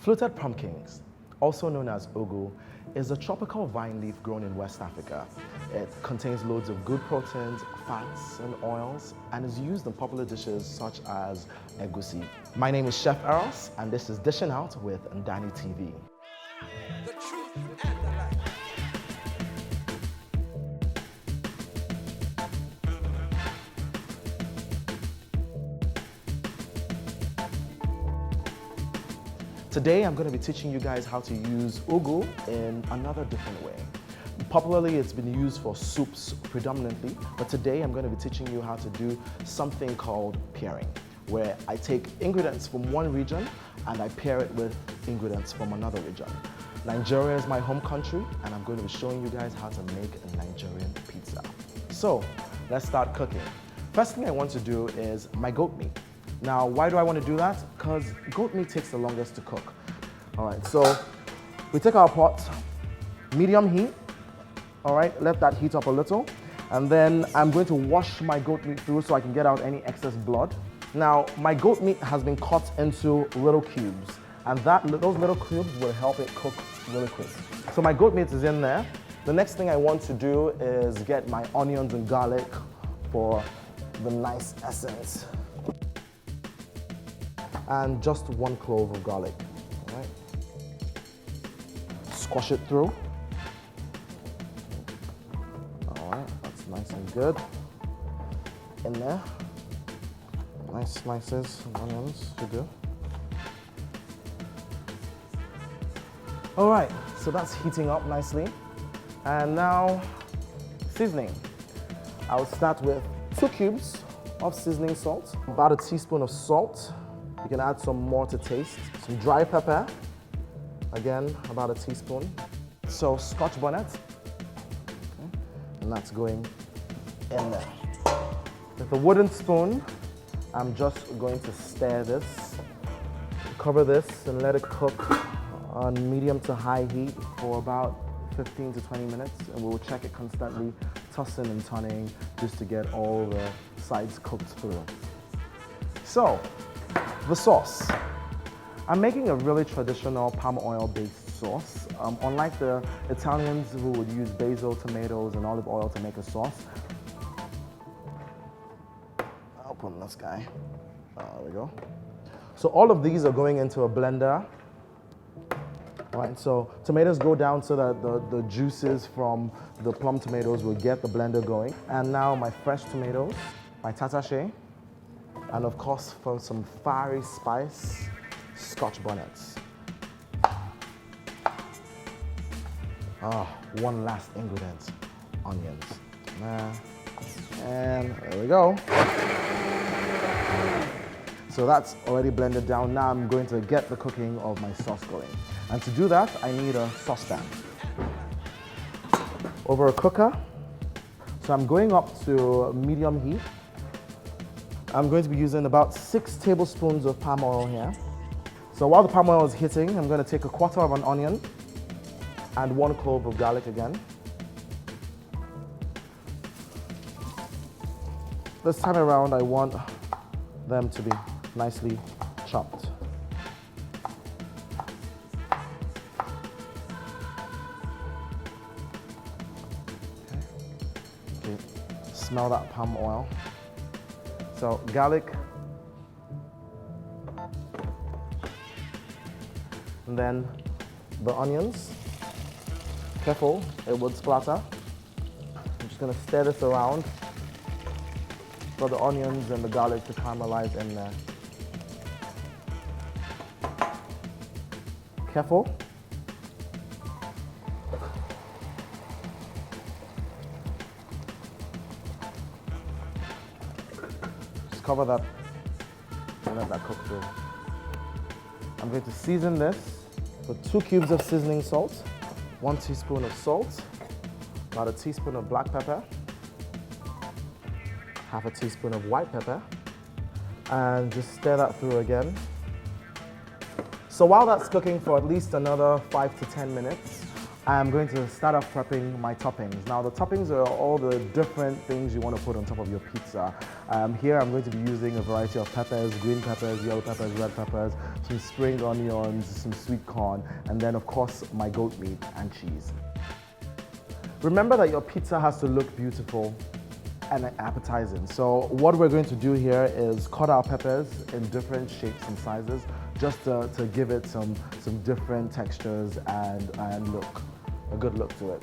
Fluted pumpkins, also known as ugu, is a tropical vine leaf grown in West Africa. It contains loads of good proteins, fats, and oils, and is used in popular dishes such as egusi. My name is Chef Eros, and this is Dishing Out with Ndani TV. The truth and the light. Today, I'm going to be teaching you guys how to use ugu in another different way. Popularly, it's been used for soups predominantly, but today I'm going to be teaching you how to do something called pairing, where I take ingredients from one region and I pair it with ingredients from another region. Nigeria is my home country, and I'm going to be showing you guys how to make a Nigerian pizza. So, let's start cooking. First thing I want to do is my goat meat. Now, why do I want to do that? Because goat meat takes the longest to cook. All right, so we take our pot, medium heat, all right, let that heat up a little, and then I'm going to wash my goat meat through so I can get out any excess blood. Now, my goat meat has been cut into little cubes, and those little cubes will help it cook really quick. So my goat meat is in there. The next thing I want to do is get my onions and garlic for the nice essence. And just 1 clove of garlic, all right? Squash it through. All right, that's nice and good. In there, nice slices of onions to do. All right, so that's heating up nicely. And now, seasoning. I'll start with 2 cubes of seasoning salt, about a teaspoon of salt. You can add some more to taste. Some dry pepper, again, about a teaspoon. So Scotch bonnet, okay, and that's going in there. With a wooden spoon, I'm just going to stir this. Cover this and let it cook on medium to high heat for about 15 to 20 minutes, and we'll check it constantly, tossing and turning just to get all the sides cooked through. So, the sauce. I'm making a really traditional palm oil based sauce. Unlike the Italians who would use basil, tomatoes, and olive oil to make a sauce. I'll open this guy. There we go. So all of these are going into a blender. All right, so tomatoes go down so that the juices from the plum tomatoes will get the blender going. And now my fresh tomatoes, my tatashe, and of course, for some fiery spice, Scotch bonnets. One last ingredient, onions. And there we go. So that's already blended down. Now I'm going to get the cooking of my sauce going. And to do that, I need a saucepan. Over a cooker. So I'm going up to medium heat. I'm going to be using about 6 tablespoons of palm oil here. So while the palm oil is hitting, I'm going to take a quarter of an onion and 1 clove of garlic again. This time around, I want them to be nicely chopped. Okay. Smell that palm oil. So garlic, and then the onions. Careful, it would splatter. I'm just gonna stir this around for the onions and the garlic to caramelize in there. Careful. Cover that and let that cook through. I'm going to season this with 2 cubes of seasoning salt, 1 teaspoon of salt, about a teaspoon of black pepper, half a teaspoon of white pepper, and just stir that through again. So while that's cooking for at least another 5 to 10 minutes, I'm going to start off prepping my toppings. Now the toppings are all the different things you want to put on top of your pizza. Here I'm going to be using a variety of peppers, green peppers, yellow peppers, red peppers, some spring onions, some sweet corn, and then of course my goat meat and cheese. Remember that your pizza has to look beautiful and appetizing. So what we're going to do here is cut our peppers in different shapes and sizes just to give it some different textures and look, a good look to it.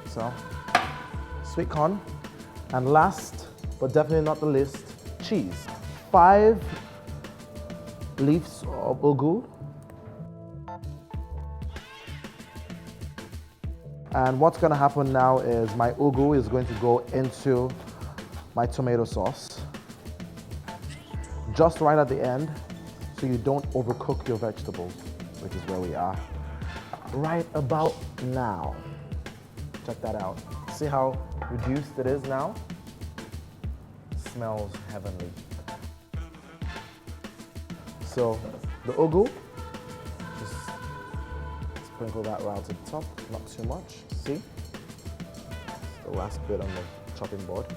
So, sweet corn, and last but definitely not the least, cheese. 5 leaves of ugu. And what's going to happen now is my ugu is going to go into my tomato sauce just right at the end so you don't overcook your vegetables, which is where we are right about now. Check that out. See how reduced it is now? Smells heavenly. So the ugu, just sprinkle that around to the top, not too much. See? It's the last bit on the chopping board. Okay.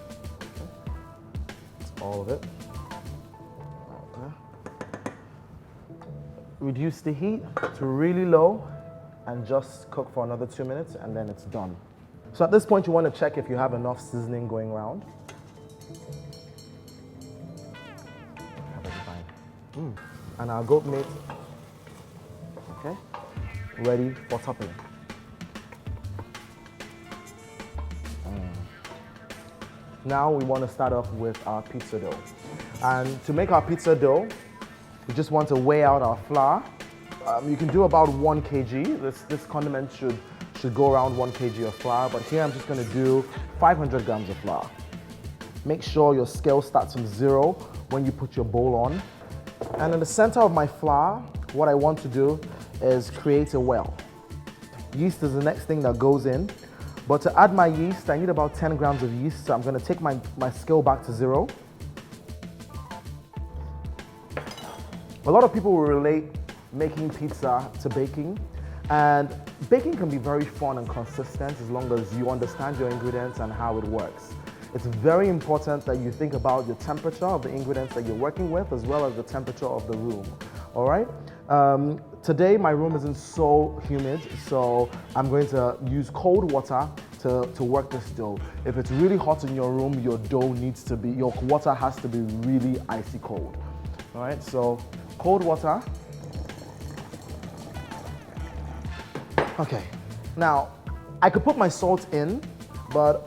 That's all of it. Okay. Reduce the heat to really low and just cook for another 2 minutes and then it's done. So at this point you want to check if you have enough seasoning going around. And our goat meat, okay, ready for topping. Now we want to start off with our pizza dough. And to make our pizza dough, we just want to weigh out our flour. You can do about 1 kg. This condiment should go around 1 kg of flour, but here I'm just going to do 500 grams of flour. Make sure your scale starts from 0 when you put your bowl on. And in the center of my flour, what I want to do is create a well. Yeast is the next thing that goes in. But to add my yeast, I need about 10 grams of yeast. So I'm going to take my scale back to 0. A lot of people will relate making pizza to baking. And baking can be very fun and consistent as long as you understand your ingredients and how it works. It's very important that you think about the temperature of the ingredients that you're working with as well as the temperature of the room, all right? Today my room isn't so humid, so I'm going to use cold water to work this dough. If it's really hot in your room, your water has to be really icy cold, all right? So cold water. Okay, now I could put my salt in, but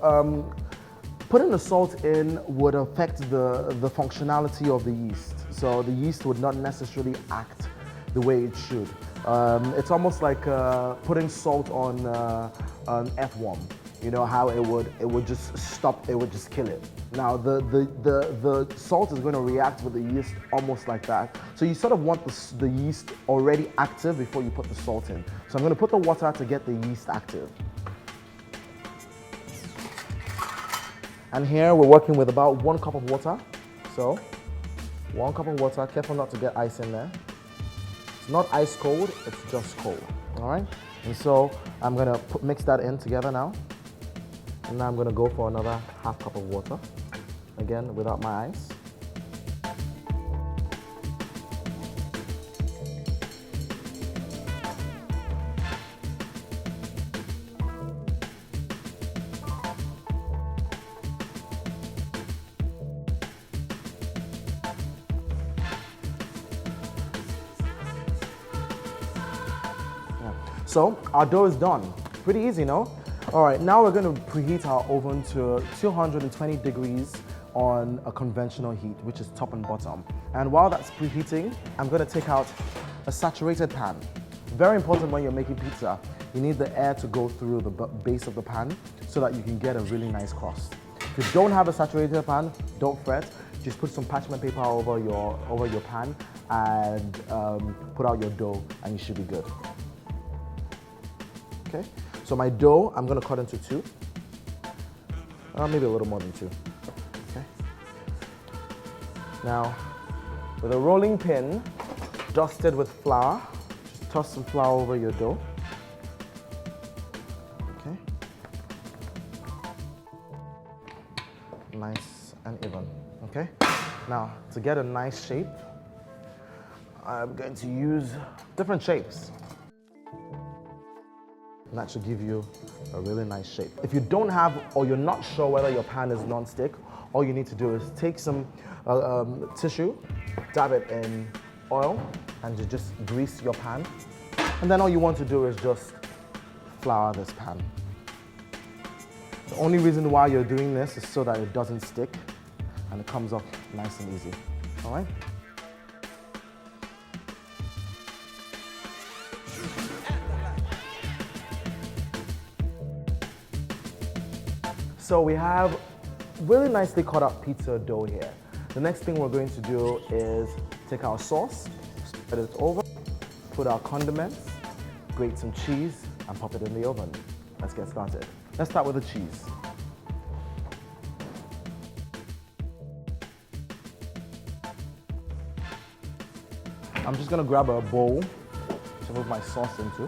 putting the salt in would affect the functionality of the yeast. So the yeast would not necessarily act the way it should. It's almost like putting salt on an earthworm. You know how it would just stop, it would just kill it. Now the salt is going to react with the yeast almost like that. So you sort of want the yeast already active before you put the salt in. So I'm going to put the water to get the yeast active. And here we're working with about 1 cup of water. So 1 cup of water, careful not to get ice in there. It's not ice cold, it's just cold, all right? And so I'm gonna mix that in together now. And now I'm gonna go for another half cup of water, again without my ice. So our dough is done. Pretty easy, no? All right, now we're going to preheat our oven to 220 degrees on a conventional heat, which is top and bottom. And while that's preheating, I'm going to take out a saturated pan. Very important when you're making pizza. You need the air to go through the base of the pan so that you can get a really nice crust. If you don't have a saturated pan, don't fret. Just put some parchment paper over your pan and put out your dough and you should be good. Okay, so my dough, I'm gonna cut into 2. Maybe a little more than 2, okay? Now, With a rolling pin, dusted with flour, just toss some flour over your dough. Okay. Nice and even, okay? Now, to get a nice shape, I'm going to use different shapes. And that should give you a really nice shape. If you don't have, or you're not sure whether your pan is non-stick, all you need to do is take some tissue, dab it in oil, and you just grease your pan. And then all you want to do is just flour this pan. The only reason why you're doing this is so that it doesn't stick and it comes off nice and easy, all right? So we have really nicely cut up pizza dough here. The next thing we're going to do is take our sauce, spread it over, put our condiments, grate some cheese, and pop it in the oven. Let's get started. Let's start with the cheese. I'm just gonna grab a bowl to put my sauce into.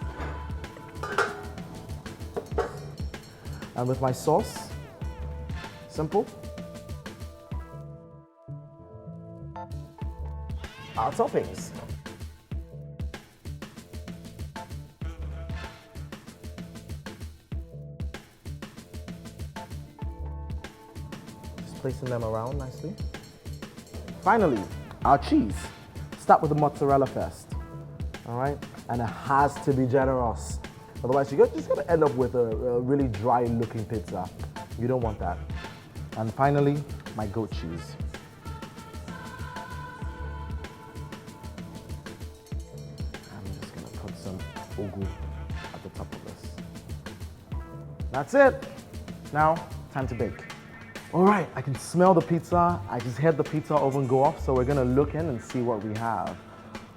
And with my sauce, simple. Our toppings. Just placing them around nicely. Finally, our cheese. Start with the mozzarella first, all right? And it has to be generous. Otherwise, you're just gonna end up with a really dry looking pizza. You don't want that. And finally, my goat cheese. I'm just gonna put some ugu at the top of this. That's it. Now, time to bake. All right, I can smell the pizza. I just heard the pizza oven go off, so we're gonna look in and see what we have.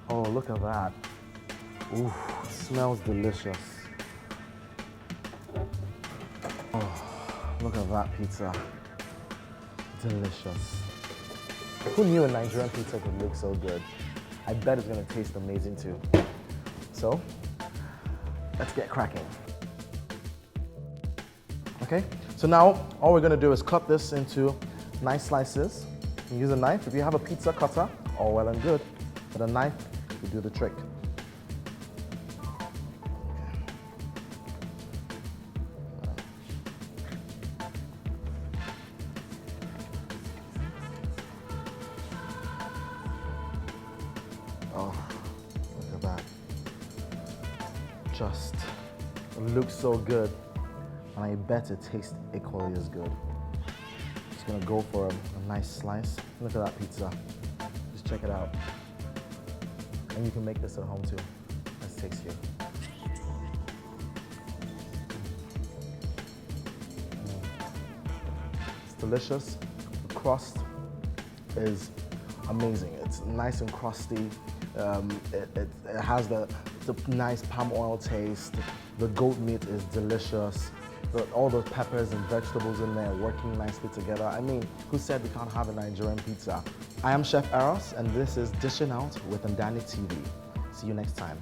Oh, look at that. Ooh, smells delicious. Oh, look at that pizza. Delicious. Who knew a Nigerian pizza could look so good? I bet it's gonna taste amazing too. So, let's get cracking. Okay, so now all we're gonna do is cut this into nice slices. You can use a knife. If you have a pizza cutter, all well and good. But a knife will do the trick. Oh, look at that. Just looks so good. And I bet it tastes equally as good. Just gonna go for a nice slice. Look at that pizza. Just check it out. And you can make this at home too. Let's taste here. It's delicious. The crust is amazing. It's nice and crusty. It has the nice palm oil taste. The goat meat is delicious. All the peppers and vegetables in there working nicely together. I mean, who said we can't have a Nigerian pizza? I am Chef Eros, and this is Dishing Out with Ndani TV. See you next time.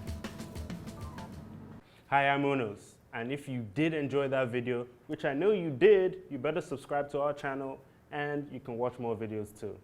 Hi, I'm Unos, and if you did enjoy that video, which I know you did, you better subscribe to our channel and you can watch more videos too.